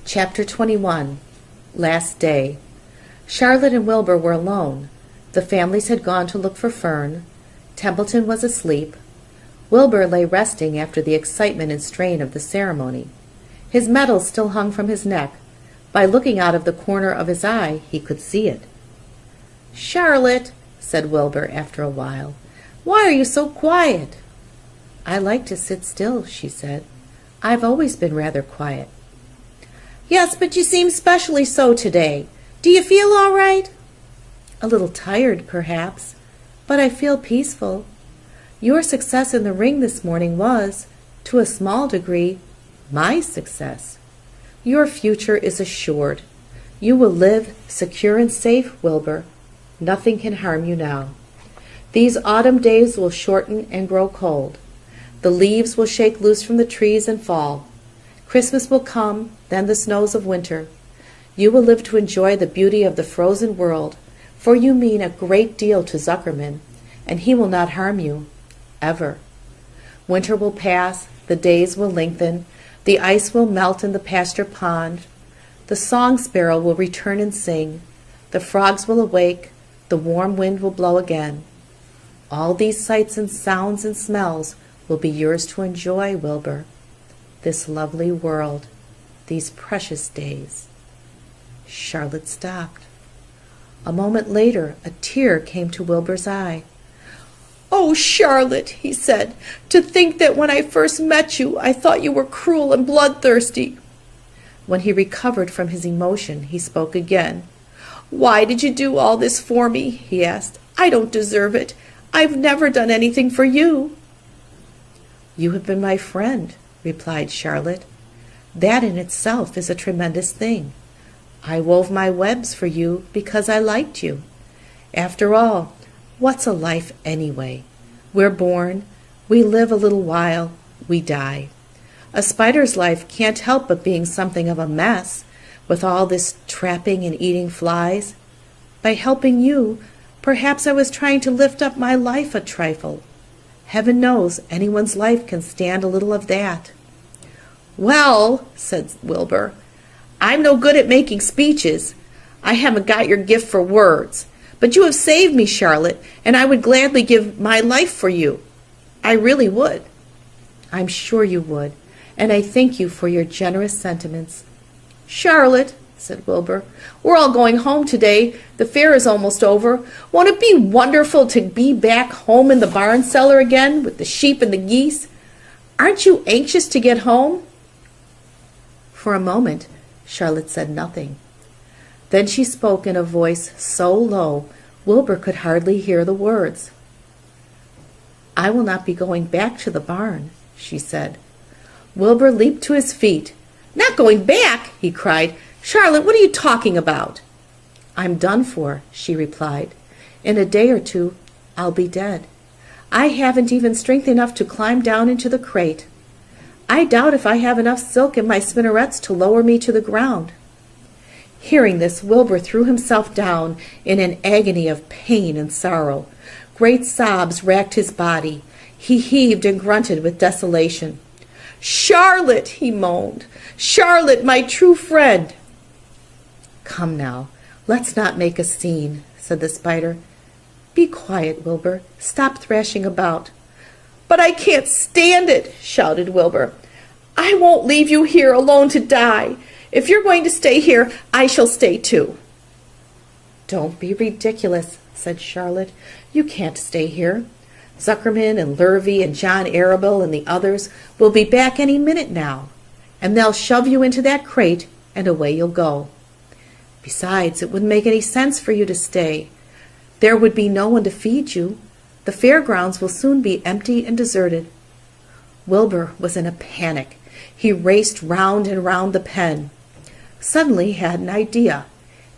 Chapter 21. Last Day. Charlotte and Wilbur were alone. The families had gone to look for Fern. Templeton was asleep. Wilbur lay resting after the excitement and strain of the ceremony. His medal still hung from his neck. By looking out of the corner of his eye, he could see it. "Charlotte," said Wilbur after a while, "why are you so quiet?" "I like to sit still," she said. "I've always been rather quiet." "Yes, but you seem specially so today. Do you feel all right?" "A little tired, perhaps, but I feel peaceful. Your success in the ring this morning was, to a small degree, my success. Your future is assured. You will live secure and safe, Wilbur. Nothing can harm you now. These autumn days will shorten and grow cold. The leaves will shake loose from the trees and fall. Christmas will come, then the snows of winter. You will live to enjoy the beauty of the frozen world, for you mean a great deal to Zuckerman, and he will not harm you, ever. Winter will pass, the days will lengthen, the ice will melt in the pasture pond, the song sparrow will return and sing, the frogs will awake, the warm wind will blow again. All these sights and sounds and smells will be yours to enjoy, Wilbur. This lovely world, these precious days." Charlotte stopped. A moment later, a tear came to Wilbur's eye. "Oh, Charlotte," he said, "to think that when I first met you, I thought you were cruel and bloodthirsty." When he recovered from his emotion, he spoke again. "Why did you do all this for me?" he asked. "I don't deserve it. I've never done anything for you." "You have been my friend," replied Charlotte. "That in itself is a tremendous thing. I wove my webs for you because I liked you. After all, what's a life anyway? We're born, we live a little while, we die. A spider's life can't help but being something of a mess, with all this trapping and eating flies. By helping you, perhaps I was trying to lift up my life a trifle. Heaven knows anyone's life can stand a little of that." "Well," said Wilbur, "I'm no good at making speeches. I haven't got your gift for words. But you have saved me, Charlotte, and I would gladly give my life for you. I really would." "I'm sure you would, and I thank you for your generous sentiments." "Charlotte," said Wilbur, "we're all going home today. The fair is almost over. Won't it be wonderful to be back home in the barn cellar again with the sheep and the geese? Aren't you anxious to get home?" For a moment, Charlotte said nothing. Then she spoke in a voice so low, Wilbur could hardly hear the words. "I will not be going back to the barn," she said. Wilbur leaped to his feet. "Not going back?" he cried. "Charlotte, what are you talking about?" "I'm done for," she replied. "In a day or two, I'll be dead. I haven't even strength enough to climb down into the crate. I doubt if I have enough silk in my spinnerets to lower me to the ground." Hearing this, Wilbur threw himself down in an agony of pain and sorrow. Great sobs racked his body. He heaved and grunted with desolation. "Charlotte," he moaned, "Charlotte, my true friend." "Come now, let's not make a scene," said the spider. "Be quiet, Wilbur. Stop thrashing about." "But I can't stand it," shouted Wilbur. "I won't leave you here alone to die. If you're going to stay here, I shall stay too." "Don't be ridiculous," said Charlotte. "You can't stay here. Zuckerman and Lurvy and John Arable and the others will be back any minute now, and they'll shove you into that crate, and away you'll go. Besides, it wouldn't make any sense for you to stay. There would be no one to feed you. The fairgrounds will soon be empty and deserted." Wilbur was in a panic. He raced round and round the pen. Suddenly he had an idea.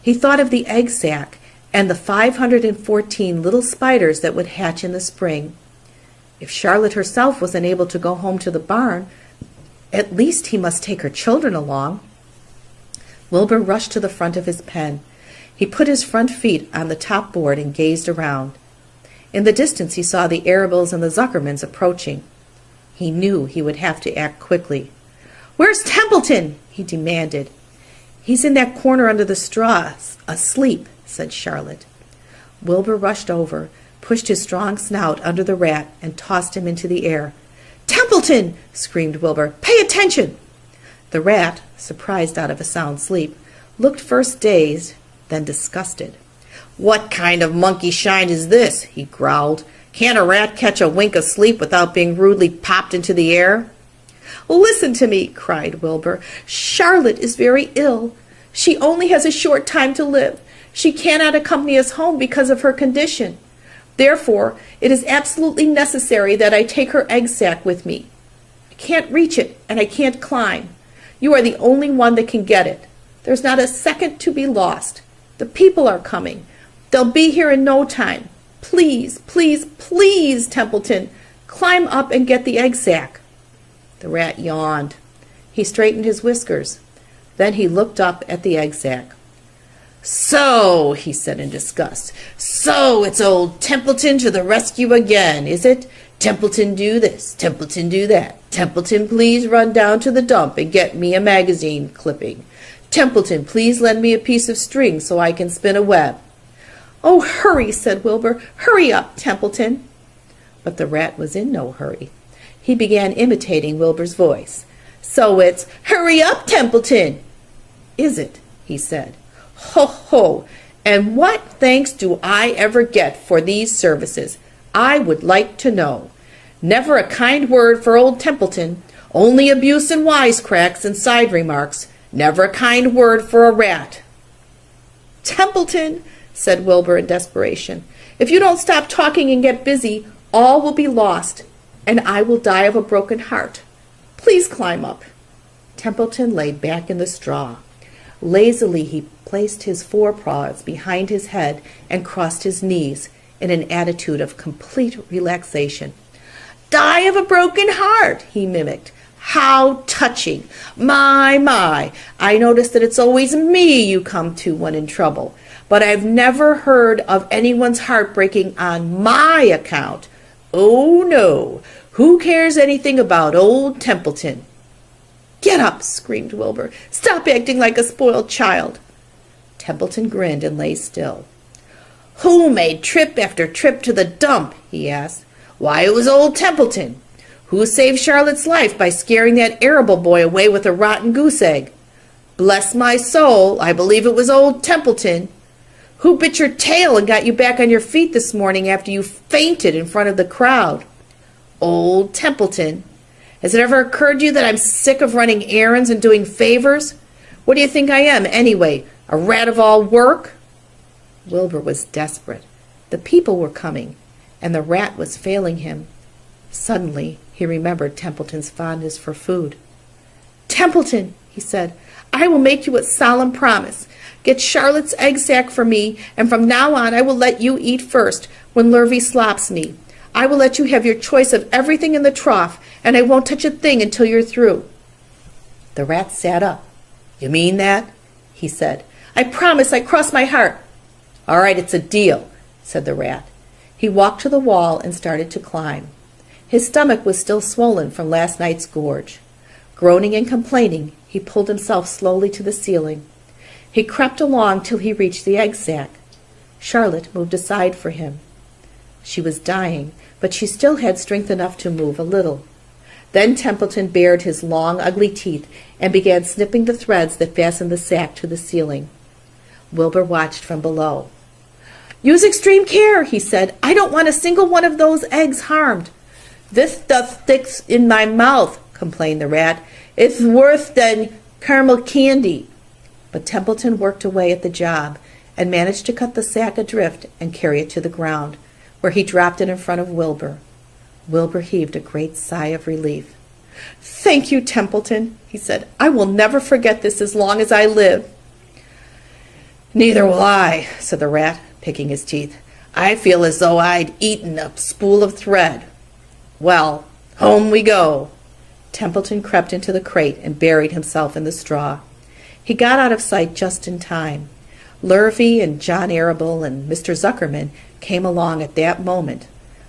He thought of the egg sack and the 514 little spiders that would hatch in the spring. If Charlotte herself was unable to go home to the barn, at least he must take her children along. Wilbur rushed to the front of his pen. He put his front feet on the top board and gazed around. In the distance he saw the Arables and the Zuckermans approaching. He knew he would have to act quickly. "Where's Templeton?" he demanded. "He's in that corner under the straw, asleep," said Charlotte. Wilbur rushed over, pushed his strong snout under the rat, and tossed him into the air. "Templeton!" screamed Wilbur. "Pay attention!" The rat, surprised out of a sound sleep, looked first dazed, then disgusted. "What kind of monkey shine is this?" he growled. "Can't a rat catch a wink of sleep without being rudely popped into the air?" "Listen to me," cried Wilbur. "Charlotte is very ill. She only has a short time to live. She cannot accompany us home because of her condition. Therefore, it is absolutely necessary that I take her egg sac with me. I can't reach it, and I can't climb. You are the only one that can get it. There's not a second to be lost. The people are coming. They'll be here in no time. Please, please, please, Templeton, climb up and get the egg sac." The rat yawned. He straightened his whiskers. Then he looked up at the egg sac. "So," he said in disgust, "so it's old Templeton to the rescue again, is it? Templeton do this, Templeton do that. Templeton, please run down to the dump and get me a magazine clipping. Templeton, please lend me a piece of string so I can spin a web." "Oh, hurry," said Wilbur. "Hurry up, Templeton." But the rat was in no hurry. He began imitating Wilbur's voice. "So it's, 'Hurry up, Templeton!' Is it?" he said. "Ho, ho! And what thanks do I ever get for these services? I would like to know. Never a kind word for old Templeton, only abuse and wisecracks and side remarks. Never a kind word for a rat." "Templeton," said Wilbur in desperation, "if you don't stop talking and get busy, all will be lost, and I will die of a broken heart. Please climb up." Templeton lay back in the straw. Lazily he placed his forepaws behind his head and crossed his knees in an attitude of complete relaxation. "Die of a broken heart," he mimicked. "How touching! My, I notice that it's always me you come to when in trouble, but I've never heard of anyone's heart breaking on my account. Oh, no, who cares anything about old Templeton?" "Get up!" screamed Wilbur. "Stop acting like a spoiled child." Templeton grinned and lay still. "Who made trip after trip to the dump?" he asked. "Why, it was old Templeton. Who saved Charlotte's life by scaring that arable boy away with a rotten goose egg? Bless my soul, I believe it was old Templeton. Who bit your tail and got you back on your feet this morning after you fainted in front of the crowd? Old Templeton. Has it ever occurred to you that I'm sick of running errands and doing favors? What do you think I am, anyway? A rat of all work?" Wilbur was desperate. The people were coming, and the rat was failing him. Suddenly he remembered Templeton's fondness for food. "Templeton," he said, "I will make you a solemn promise. Get Charlotte's egg sac for me, and from now on I will let you eat first, when Lurvy slops me. I will let you have your choice of everything in the trough, and I won't touch a thing until you're through." The rat sat up. "You mean that?" he said. "I promise, I cross my heart." "All right, it's a deal," said the rat. He walked to the wall and started to climb. His stomach was still swollen from last night's gorge. Groaning and complaining, he pulled himself slowly to the ceiling. He crept along till he reached the egg sac. Charlotte moved aside for him. She was dying, but she still had strength enough to move a little. Then Templeton bared his long, ugly teeth and began snipping the threads that fastened the sack to the ceiling. Wilbur watched from below. "Use extreme care," he said. "I don't want a single one of those eggs harmed." "This stuff sticks in my mouth," complained the rat. "It's worse than caramel candy." But Templeton worked away at the job and managed to cut the sack adrift and carry it to the ground, where he dropped it in front of Wilbur. Wilbur heaved a great sigh of relief. "Thank you, Templeton," he said. "I will never forget this as long as I live." "Neither will I," said the rat, picking his teeth. "I feel as though I'd eaten a spool of thread. Well, home we go." Templeton crept into the crate and buried himself in the straw. He got out of sight just in time. Lurvy and John Arable and Mr. Zuckerman came along at that moment,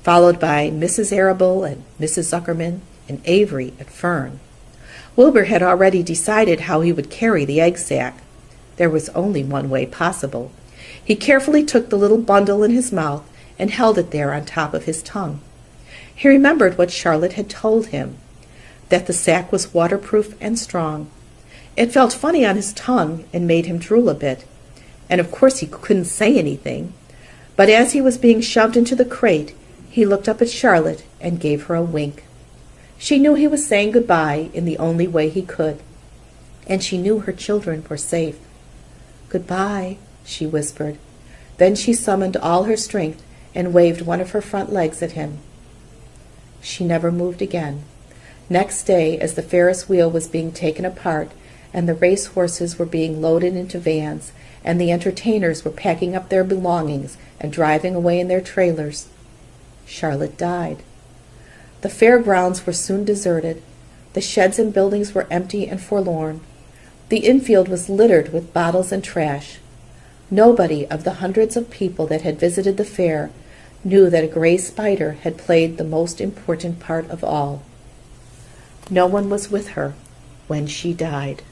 followed by Mrs. Arable and Mrs. Zuckerman and Avery and Fern. Wilbur had already decided how he would carry the egg sac. There was only one way possible. He carefully took the little bundle in his mouth and held it there on top of his tongue. He remembered what Charlotte had told him, that the sack was waterproof and strong. It felt funny on his tongue and made him drool a bit, and of course he couldn't say anything. But as he was being shoved into the crate, he looked up at Charlotte and gave her a wink. She knew he was saying goodbye in the only way he could, and she knew her children were safe. "Goodbye," she whispered. Then she summoned all her strength and waved one of her front legs at him. She never moved again. Next day, as the Ferris wheel was being taken apart, and the race horses were being loaded into vans, and the entertainers were packing up their belongings and driving away in their trailers, Charlotte died. The fairgrounds were soon deserted. The sheds and buildings were empty and forlorn. The infield was littered with bottles and trash. Nobody of the hundreds of people that had visited the fair knew that a gray spider had played the most important part of all. No one was with her when she died.